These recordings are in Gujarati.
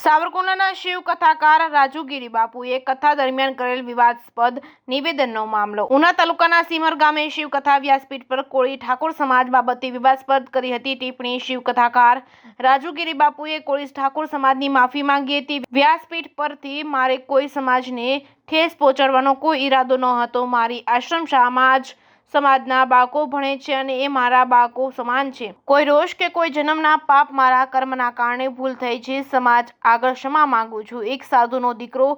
સાવરકુંડલાના શિવ કથાકાર રાજુગીરી બાપુએ કથા દરમિયાન કરેલ વિવાદાસ્પદ નિવેદનનો મામલો. ઉના તાલુકાના સીમર ગામે શિવ કથા વ્યાસપીઠ પર કોળી ઠાકોર સમાજ બાબતે વિવાદાસ્પદ કરી હતી ટિપ્પણી. શિવ કથાકાર રાજુગીરી બાપુએ કોળી ઠાકોર સમાજની માફી માંગી હતી. વ્યાસપીઠ પરથી મારે કોઈ સમાજને ઠેસ પહોંચાડવાનો કોઈ ઈરાદો ન હતો. મારી આશ્રમ શાળામાં જ સમાજના બાળકો ભણે છે અને એ મારા બાળકો સમાન છે. કોઈ રોષ કે કોઈ જન્મના પાપ, મારા કર્મના કારણે ભૂલ થઈ છે. સમાજ આગળ ક્ષમા માંગુ છું. એક સાધુનો દીકરો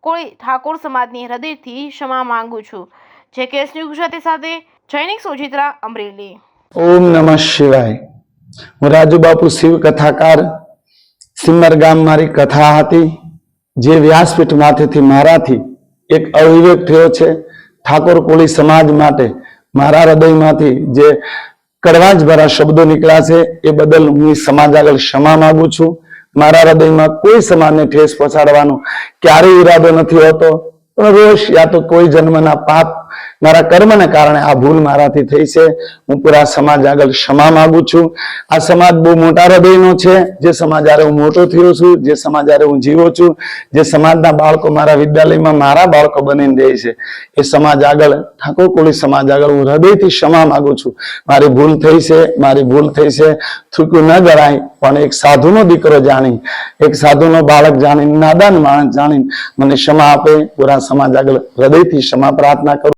કોઈ ઠાકોર સમાજની હૃદયથી ક્ષમા માંગુ છું. જે કેસ ન્યૂઝ ગુજરાતી સાથે જૈનિક સુચિત્રા અમરેલી. ઓમ નમઃ શિવાય. હું રાજુ બાપુ શિવ કથાકાર. સિમર ગામ મારી કથા હતી, જે વ્યાસપીઠ માથેથી મારાથી એક અવિવેક થયો છે. ઠાકોર કોળી સમાજ માટે મારા હૃદયમાંથી જે કડવાશ ભરા શબ્દો નીકળ્યા છે એ બદલ હું સમાજ આગળ ક્ષમા માંગુ છું. મારા હૃદયમાં કોઈ સમાજને ઠેસ પહોંચાડવાનો ક્યારેય ઈરાદો નથી હોતો. રોષ યા તો કોઈ જન્મના પાપ, મારા કર્મને કારણે આ ભૂલ મારાથી થઈ છે. હું પૂરા સમાજ આગળ ક્ષમા માંગુ છું. આ સમાજ બહુ મોટા હૃદયનો છે. જે સમાજ હારે હું મોટો થયો છું, જે સમાજ હારે હું જીવો છું, જે સમાજના બાળકો મારા વિદ્યાલયમાં મારા બાળકો બનીને રહે છે, એ સમાજ આગળ, ઠાકોર કોળી સમાજ આગળ હું હૃદયથી ક્ષમા માંગુ છું. મારી ભૂલ થઈ છે, મારી ભૂલ થઈ છે. થૂક્યું ન ગણાય, પણ એક સાધુનો દીકરો જાણી, એક સાધુનો બાળક જાણી, નાદાન માણસ જાણી મને ક્ષમા આપે. પૂરા સમાજ આગળ હૃદયથી ક્ષમા પ્રાર્થના કરું.